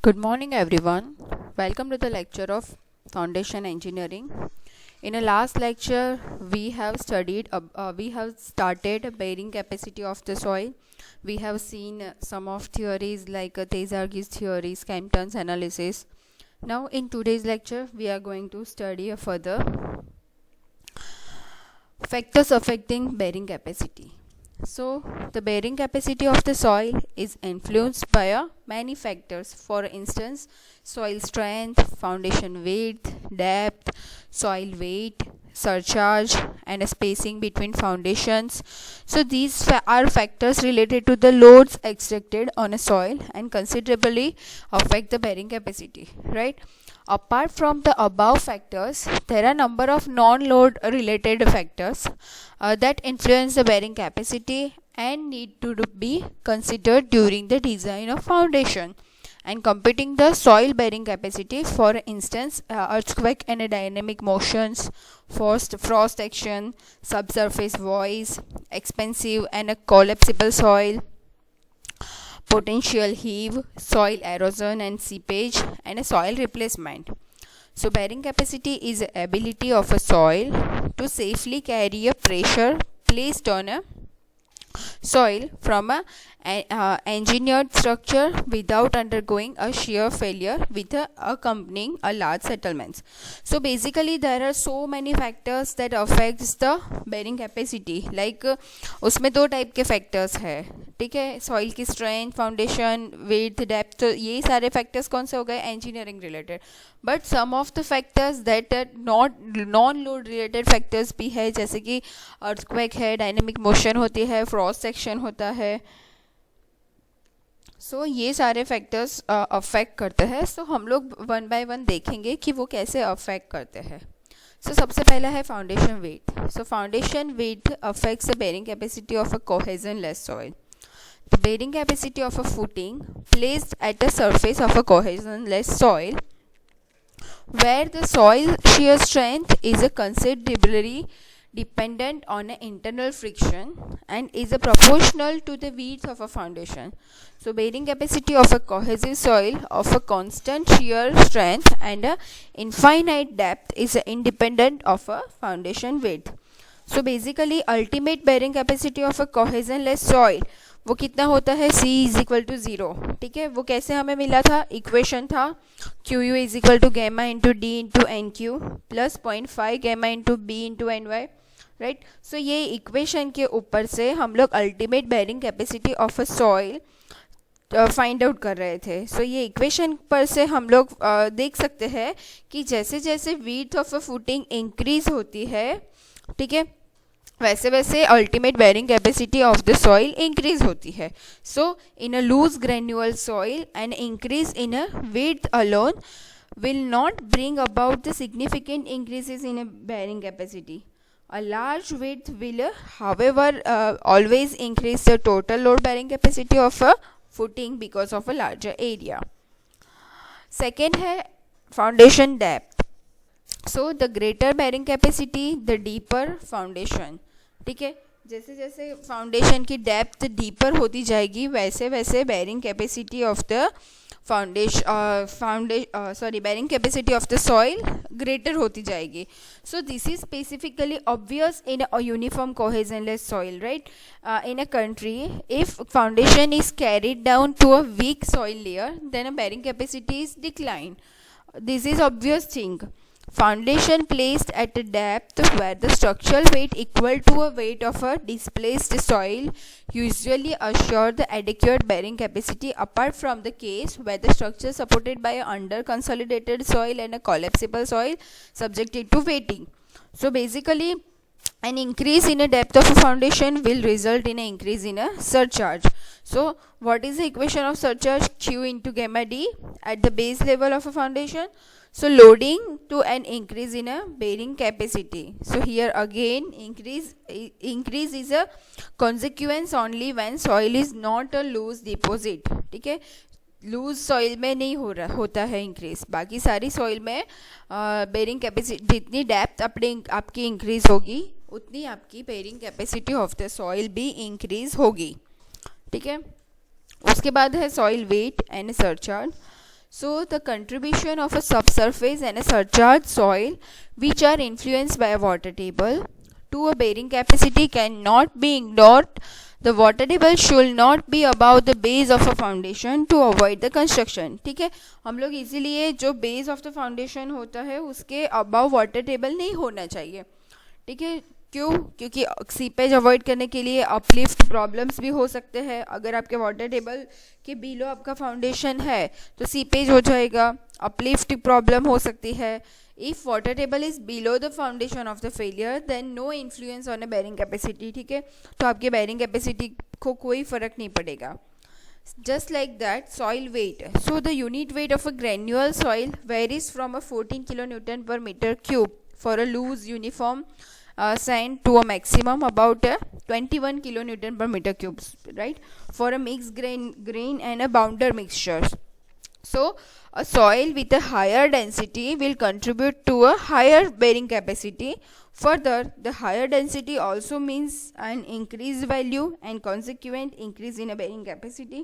Good morning, everyone. Welcome to the lecture of Foundation Engineering. In a last lecture, we have started bearing capacity of the soil. We have seen some of theories like Tezargi's theory, Scampton's analysis. Now, in today's lecture, we are going to study further factors affecting bearing capacity. So, the bearing capacity of the soil is influenced by many factors. For instance, soil strength, foundation width, depth, soil weight, surcharge, and spacing between foundations. So, these are factors related to the loads extracted on a soil and considerably affect the bearing capacity, right? Apart from the above factors, there are a number of non-load related factors that influence the bearing capacity and need to be considered during the design of foundation and computing the soil bearing capacity. For instance, earthquake and dynamic motions, frost action, subsurface voids, expansive and collapsible soil, potential heave, soil erosion and seepage, and a soil replacement. So, bearing capacity is the ability of a soil to safely carry a pressure placed on a soil from a engineered structure without undergoing a shear failure with accompanying a large settlements. So basically there are so many factors that affects the bearing capacity. Like उसमें दो type के factors है, ठीक है. Soil की strength, foundation, width, depth, ये सारे factors कौन से हो गए? Engineering related. But some of the factors that non load related factors भी है, जैसे कि अर्थक्वेक है, डायनेमिक मोशन होती है, फ्रॉस्ट सेक्शन होता है. सो ये सारे फैक्टर्स अफेक्ट करते हैं. सो हम लोग वन बाय वन देखेंगे कि वो कैसे अफेक्ट करते हैं. सो सबसे पहला है foundation weight. So foundation weight affects the bearing capacity of a cohesionless soil. The bearing capacity of a footing placed at the surface of a cohesionless soil where the soil shear strength is considerably dependent on an internal friction and is proportional to the width of a foundation. So bearing capacity of a cohesive soil of a constant shear strength and a infinite depth is independent of a foundation width. So basically ultimate bearing capacity of a cohesionless soil वो कितना होता है? C is equal to 0. ठीक है, वो कैसे हमें मिला था? इक्वेशन था q u is equal to gamma into d into n q plus 0.5 gamma into b into n y, right. So ये इक्वेशन के ऊपर से हम लोग ultimate bearing capacity of a soil find out कर रहे थे. सो ये इक्वेशन पर से हम लोग देख सकते हैं कि जैसे जैसे width of a footing increase होती है, ठीक है, वैसे वैसे ultimate bearing capacity of the soil increase होती है. So in a loose granular soil and increase in a width alone will not bring about the significant increases in a bearing capacity. A large width will, however, always increase the total load bearing capacity of a footing because of a larger area. Second है foundation depth. So the greater bearing capacity, the deeper foundation. ठीक है, जैसे जैसे foundation की depth deeper होती जाएगी वैसे वैसे bearing capacity of the bearing capacity of the soil greater होती जाएगी. So this is specifically obvious in a uniform cohesionless soil, right? In a country, if foundation is carried down to a weak soil layer, then a bearing capacity is declined. This is obvious thing. Foundation placed at a depth where the structural weight equal to a weight of a displaced soil usually assure the adequate bearing capacity, apart from the case where the structure supported by a under consolidated soil and a collapsible soil subjected to weighting. So basically an increase in a depth of a foundation will result in an increase in a surcharge. So what is the equation of surcharge? Q into gamma d at the base level of a foundation. So loading to an increase in a bearing capacity. So here again increase is a consequence only when soil is not a loose deposit. ठीक है, loose soil में नहीं होता है increase. बाकी सारी soil में bearing capacity जितनी डेप्थ आपकी इंक्रीज होगी उतनी आपकी bearing capacity of the soil भी इंक्रीज होगी. ठीक है, उसके बाद है soil weight and surcharge. So the contribution of a subsurface and a surcharged soil which are influenced by a water table to a bearing capacity cannot be ignored. The water table should not be above the base of a foundation to avoid the construction. ठीक है, हम लोग इसीलिए जो base of the foundation होता है उसके above water table नहीं होना चाहिए. ठीक है, क्यों? क्योंकि सीपेज अवॉइड करने के लिए अपलिफ्ट प्रॉब्लम्स भी हो सकते हैं. अगर आपके वाटर टेबल के बिलो आपका फाउंडेशन है तो सीपेज हो जाएगा, अपलिफ्ट प्रॉब्लम हो सकती है. If water table is below the foundation of the failure then no influence on a bearing capacity. ठीक है, तो आपके बेरिंग कैपेसिटी को कोई फ़र्क नहीं पड़ेगा. Just like that, soil weight. So the unit weight of a granular soil varies from a 14 kilonewton per meter cube for a loose uniform sand to a maximum about 21 kilonewton per meter cubes, right, for a mixed grain and a bounder mixture. So a soil with a higher density will contribute to a higher bearing capacity. Further, the higher density also means an increased value and consequent increase in a bearing capacity.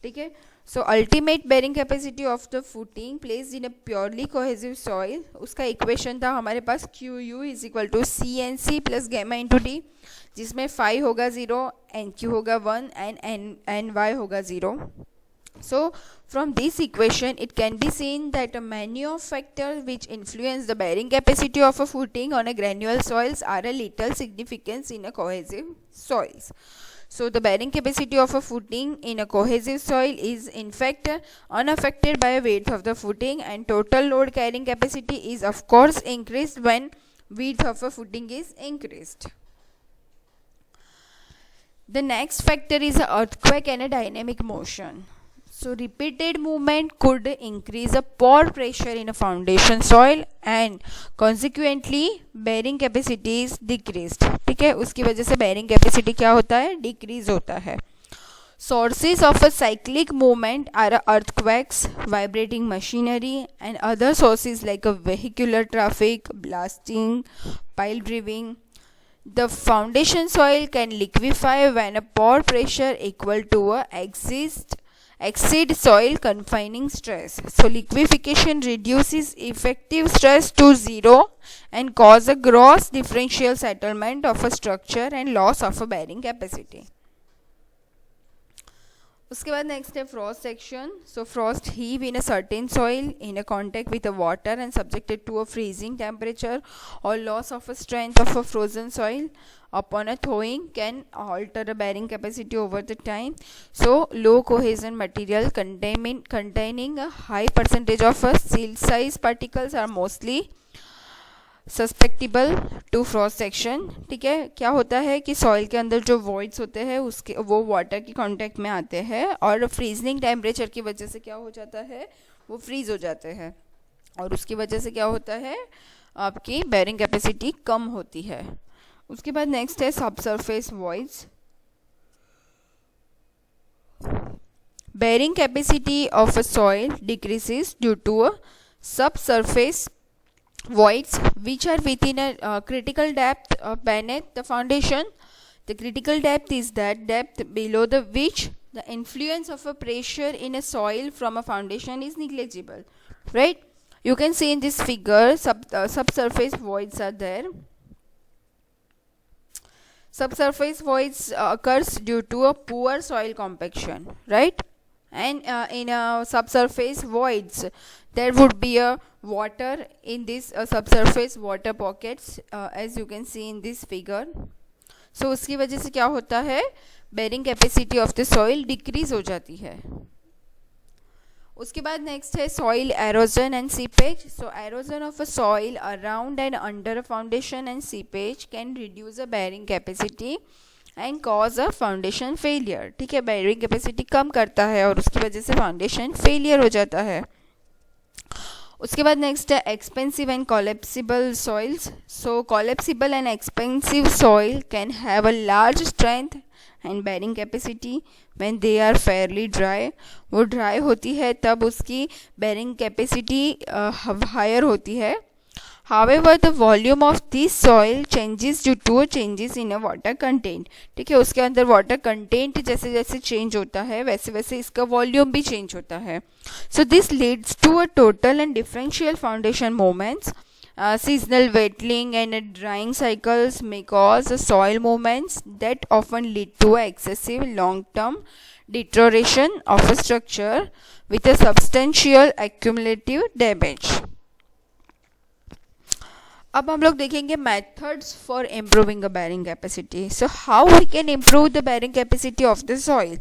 ठीक है, so ultimate bearing capacity of the footing placed in a purely cohesive soil, उसका equation था हमारे पास q u is equal to c n c plus gamma into d, जिसमें phi होगा 0, N Q होगा 1 and N Y होगा 0. So from this equation it can be seen that many of factors which influence the bearing capacity of a footing on a granular soils are a little significance in a cohesive soils. So the bearing capacity of a footing in a cohesive soil is in fact unaffected by a width of the footing, and total load carrying capacity is of course increased when width of a footing is increased. The next factor is a earthquake and a dynamic motion. So repeated movement could increase a pore pressure in a foundation soil and consequently bearing capacity is decreased. ठीक है, उसकी वजह से bearing capacity क्या होता है? decrease होता है. Sources of a cyclic movement are earthquakes, vibrating machinery and other sources like a vehicular traffic, blasting, pile driving. The foundation soil can liquefy when a pore pressure equal to a exceed soil confining stress. So liquefaction reduces effective stress to 0 and cause a gross differential settlement of a structure and loss of a bearing capacity. उसके बाद next है frost section. So frost heave in a certain soil in a contact with a water and subjected to a freezing temperature और loss of a strength of a frozen soil upon a thawing can alter the bearing capacity over the time. So low cohesion material containing a high percentage of silt size particles are mostly susceptible to frost section. ठीक है, क्या होता है कि soil के अंदर जो voids होते हैं उसके वो वाटर की कांटेक्ट में आते हैं और फ्रीजिंग टेम्परेचर की वजह से क्या हो जाता है, वो फ्रीज हो जाते हैं और उसकी वजह से क्या होता है, आपकी बेयरिंग कैपेसिटी कम होती है. उसके बाद नेक्स्ट है subsurface voids. Bearing capacity of a soil decreases due to a subsurface voids which are within a critical depth beneath the foundation. The critical depth is that depth below the which the influence of a pressure in a soil from a foundation is negligible, right? You can see in this figure subsurface voids are there. Subsurface voids occurs due to a poor soil compaction, right? And in subsurface voids there would be a water in this subsurface water pockets as you can see in this figure. So उसकी वजह से क्या होता है, bearing capacity of the soil decrease हो जाती है. उसके बाद नेक्स्ट है soil erosion and seepage. So erosion of a soil around and under a foundation and seepage can reduce a bearing capacity and cause a foundation failure. ठीक है, bearing capacity कम करता है और उसकी वजह से फाउंडेशन फेलियर हो जाता है. उसके बाद नेक्स्ट है expansive and collapsible soils. So collapsible and expansive soil can have a large strength and bearing capacity when they are fairly dry. वो ड्राई होती है तब उसकी बेयरिंग कैपेसिटी हायर होती है. However, the volume of this soil changes due to changes in a water content. ठीक है, उसके अंदर वाटर कंटेंट जैसे जैसे चेंज होता है वैसे वैसे इसका वॉल्यूम भी चेंज होता है. So this leads to a total and differential foundation movements. Seasonal wetting and drying cycles may cause soil movements that often lead to excessive long-term deterioration of a structure with a substantial accumulative damage. अब हम लोग देखेंगे methods for improving a bearing capacity. So how we can improve the bearing capacity of the soil?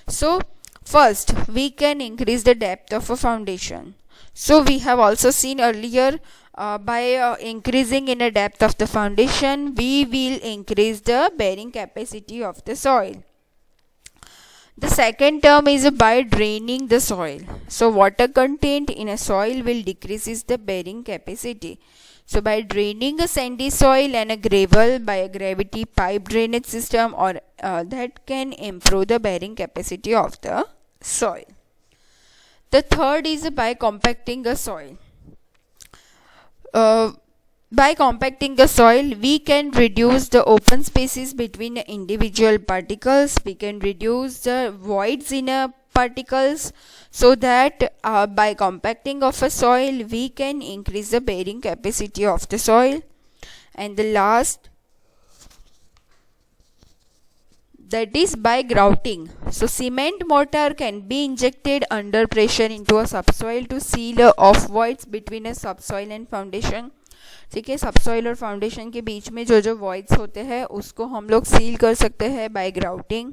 So first we can increase the depth of a foundation. So we have also seen earlier by increasing in the depth of the foundation we will increase the bearing capacity of the soil. The second term is by draining the soil. So water content in a soil will decreases the bearing capacity. So by draining a sandy soil and a gravel by a gravity pipe drainage system or that can improve the bearing capacity of the soil. The third is by compacting the soil. By compacting the soil, we can reduce the open spaces between the individual particles. We can reduce the voids in particles, so that by compacting of a soil, we can increase the bearing capacity of the soil. And the last, that is by grouting. So cement mortar can be injected under pressure into a subsoil to seal off voids between a subsoil and foundation. ठीक है, subsoil और foundation के बीच में जो जो voids होते हैं उसको हम लोग सील कर सकते हैं बाय ग्राउटिंग.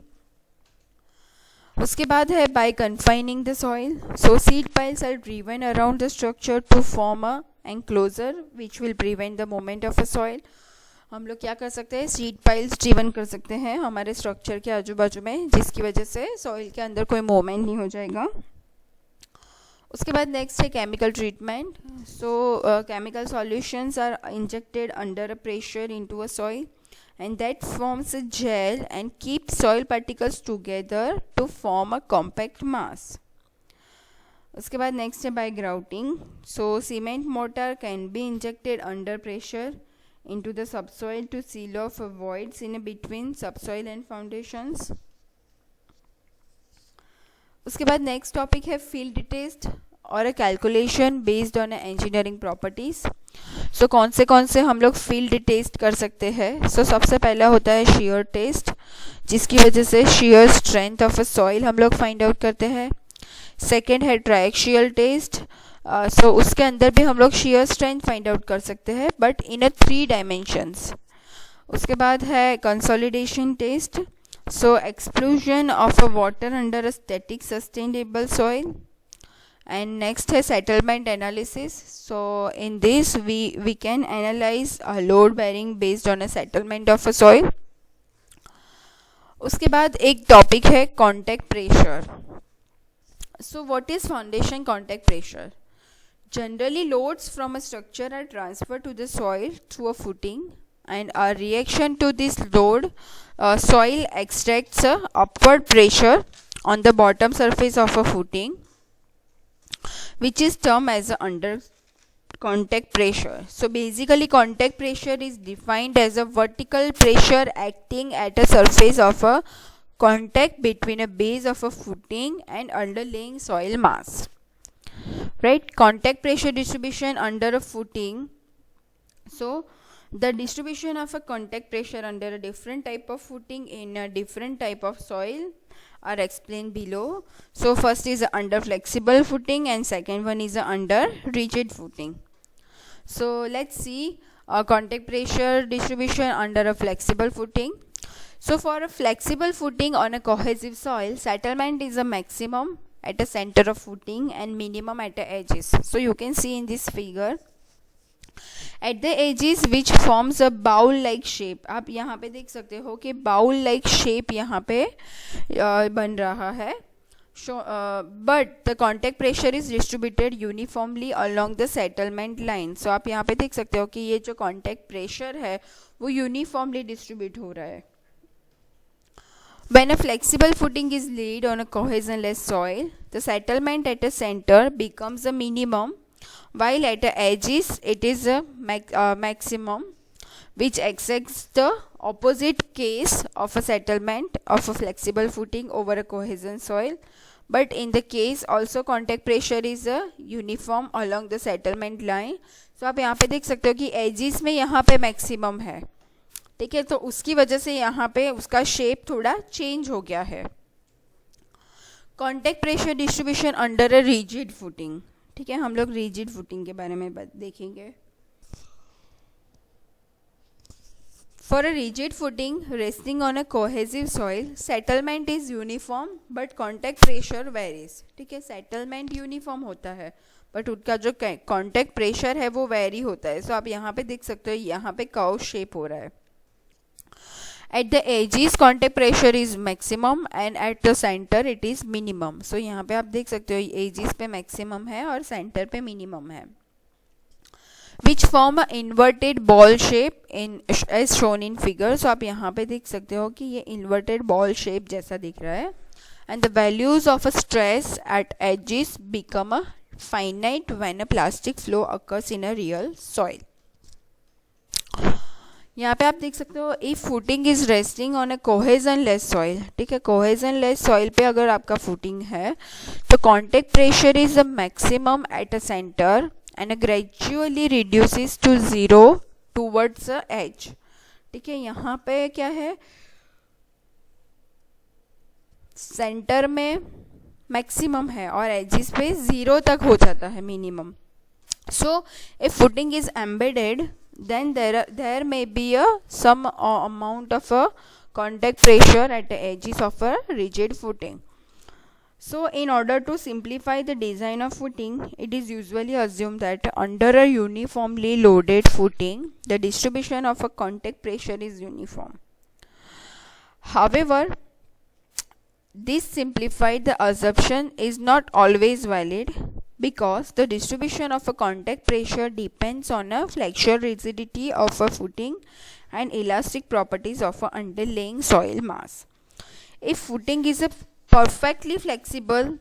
उसके बाद है by confining the soil. So sheet piles are driven around the structure to form a enclosure which will prevent the movement of a soil. हम लोग क्या कर सकते हैं, सीड पाइल्स ड्रिवन कर सकते हैं हमारे स्ट्रक्चर के आजू बाजू में, जिसकी वजह से सॉइल के अंदर कोई मूवमेंट नहीं हो जाएगा. उसके बाद नेक्स्ट है chemical treatment. So chemical solutions are injected under a pressure into a soil and that forms a gel and keeps soil particles together to form a compact mass. उसके बाद नेक्स्ट है by grouting. So cement mortar can be injected under pressure into the subsoil to seal off voids in between subsoil and foundations. उसके बाद next topic है field test और a calculation based on engineering properties. So कौन से हम लोग field test कर सकते हैं. सो सबसे पहला होता है शेयर टेस्ट, जिसकी वजह से shear strength of a soil हम लोग फाइंड आउट करते हैं. सेकेंड है ट्रायक्सियल टेस्ट. सो उसके अंदर भी हम लोग शेयर स्ट्रेंथ फाइंड आउट कर सकते हैं बट इन अ 3 डायमेंशंस. उसके बाद है consolidation test. So explosion of a water under a static sustainable soil. And next है settlement analysis. So in this we can analyze a load bearing based on a settlement of a soil. उसके बाद एक topic है contact pressure. So what is foundation contact pressure? Generally loads from a structure are transferred to the soil through a footing, and a reaction to this load, soil extracts upward pressure on the bottom surface of a footing, which is termed as under contact pressure. So basically contact pressure is defined as a vertical pressure acting at a surface of a contact between a base of a footing and underlying soil mass. Right? Contact pressure distribution under a footing. So the distribution of a contact pressure under a different type of footing in a different type of soil are explained below. So first is under flexible footing and second one is under rigid footing. So let's see contact pressure distribution under a flexible footing. So for a flexible footing on a cohesive soil, settlement is a maximum at the center of footing and minimum at the edges. So you can see in this figure at the edges which forms a bowl like shape. आप यहाँ पे देख सकते हो कि bowl like shape यहाँ पे बन रहा है. But the contact pressure is distributed uniformly along the settlement line. So आप यहाँ पे देख सकते हो कि ये जो contact pressure है वो uniformly distribute हो रहा है. When a flexible footing is laid on a cohesionless soil, the settlement at a center becomes a minimum while at the edges it is a maximum, which accepts the opposite case of a settlement of a flexible footing over a cohesion soil. But in the case also contact pressure is a uniform along the settlement line. So आप यहाँ पे देख सकते हो कि edges में यहाँ पे मैक्सिमम है, ठीक है, तो उसकी वजह से यहाँ पे उसका शेप थोड़ा चेंज हो गया है. Contact pressure distribution under a rigid footing. ठीक है, हम लोग रिजिड फुटिंग के बारे में देखेंगे. For a rigid footing resting on a cohesive soil, settlement is uniform but contact pressure varies. ठीक है, settlement uniform होता है बट उसका जो contact pressure है वो vary होता है. सो आप यहाँ पे देख सकते हो, यहाँ पे कर्व शेप हो रहा है. At the edges contact pressure is maximum and at the center it is minimum. So यहाँ पे आप देख सकते हो edges पे maximum है और center पे minimum है, which form a inverted ball shape in as shown in figure. So आप यहाँ पे देख सकते हो कि ये inverted ball shape जैसा दिख रहा है. And the values of a stress at edges become a finite when a plastic flow occurs in a real soil. यहाँ पे आप देख सकते हो if footing is resting on a cohesion-less soil. ठीक है, cohesion-less soil पे अगर आपका footing है तो contact pressure is a maximum at a center and gradually reduces to zero towards the edge. ठीक है, यहाँ पे क्या है, सेंटर में मैक्सिमम है और एजिस पे ज़ीरो तक हो जाता है minimum. So if footing is embedded then there may be some amount of a contact pressure at the edges of a rigid footing. So in order to simplify the design of footing, it is usually assumed that under a uniformly loaded footing, the distribution of a contact pressure is uniform. However, this simplified assumption is not always valid, because the distribution of a contact pressure depends on a flexural rigidity of a footing and elastic properties of a underlying soil mass. If footing is a perfectly flexible,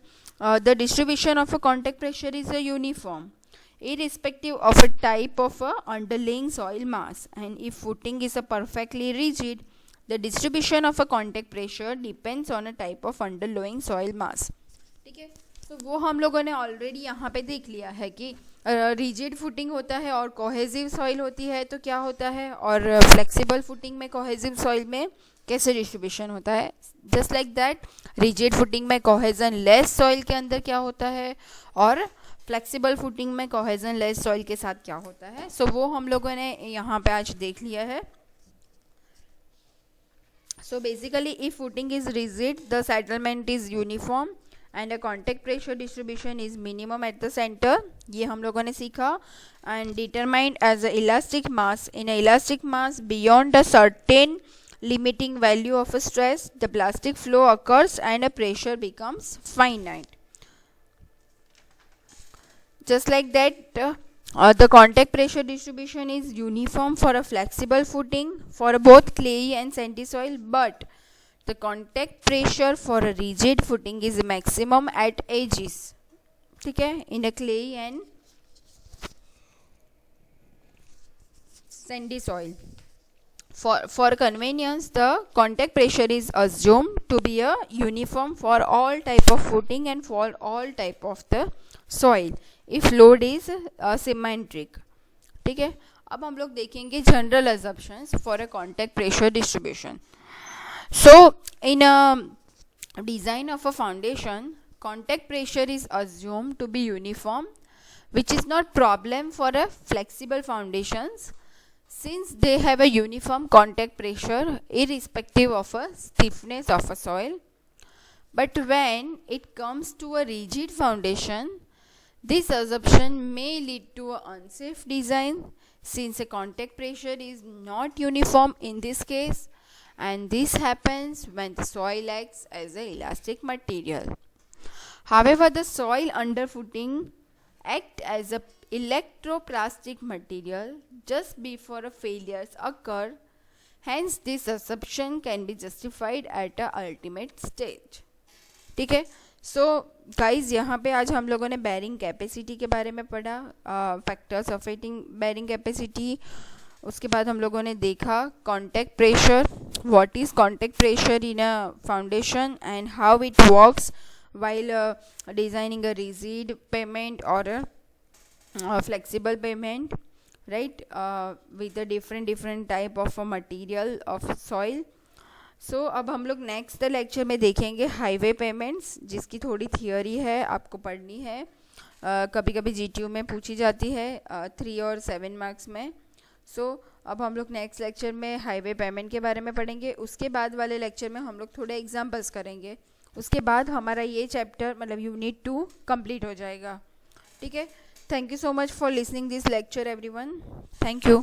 the distribution of a contact pressure is a uniform, irrespective of a type of a underlying soil mass. And if footing is a perfectly rigid, the distribution of a contact pressure depends on a type of underlying soil mass. ठीक है, तो वो हम लोगों ने already यहाँ पे देख लिया है कि रिजिड फुटिंग होता है और कोहेसिव सॉइल होती है तो क्या होता है, और फ्लेक्सिबल फुटिंग में कोहेसिव सॉइल में कैसे डिस्ट्रीब्यूशन होता है. Just like that rigid footing में कोहेजन लेस सॉइल के अंदर क्या होता है और फ्लेक्सिबल फुटिंग में कोहेजन लेस सॉइल के साथ क्या होता है. सो वो हम लोगों ने यहाँ पे आज देख लिया है. So basically if footing is rigid the settlement is uniform and a contact pressure distribution is minimum at the center. ये हम लोगों ने सीखा. And determined as a elastic mass. In a elastic mass beyond a certain limiting value of a stress, the plastic flow occurs and a pressure becomes finite. Just like that, the contact pressure distribution is uniform for a flexible footing for both clayey and sandy soil, but the contact pressure for a rigid footing is maximum at edges. ठीक है, in a clay and sandy soil. For convenience, the contact pressure is assumed to be a uniform for all type of footing and for all type of the soil if load is symmetric. ठीक है, अब हम लोग देखेंगे general assumptions for a contact pressure distribution. So in a design of a foundation, contact pressure is assumed to be uniform, which is not problem for a flexible foundations since they have a uniform contact pressure irrespective of a stiffness of a soil. But when it comes to a rigid foundation, this assumption may lead to an unsafe design since a contact pressure is not uniform in this case, and this happens when the soil acts as an elastic material. However, the soil underfooting acts as a electroplastic material just before a failures occur. Hence, this assumption can be justified at a ultimate stage. ठीक है, so guys यहाँ पे आज हम लोगों ने bearing capacity के बारे में पढ़ा, फैक्टर्स अफेक्टिंग बेरिंग कैपेसिटी। उसके बाद हम लोगों ने देखा contact pressure, what is contact pressure in a foundation and how it works while designing a rigid pavement or a flexible pavement, right, with a different type of a material of soil. So अब हम लोग next lecture में देखेंगे highway payments, जिसकी थोड़ी theory है, आपको पढ़नी है, कभी कभी GTU में पूछी जाती है 3 और 7 मार्क्स में। सो अब हम लोग नेक्स्ट लेक्चर में हाईवे पेमेंट के बारे में पढ़ेंगे। उसके बाद वाले लेक्चर में हम लोग थोड़े एग्जाम्पल्स करेंगे। उसके बाद हमारा ये चैप्टर मतलब यूनिट 2 कंप्लीट हो जाएगा। ठीक है, thank you so much for listening this lecture everyone, thank you.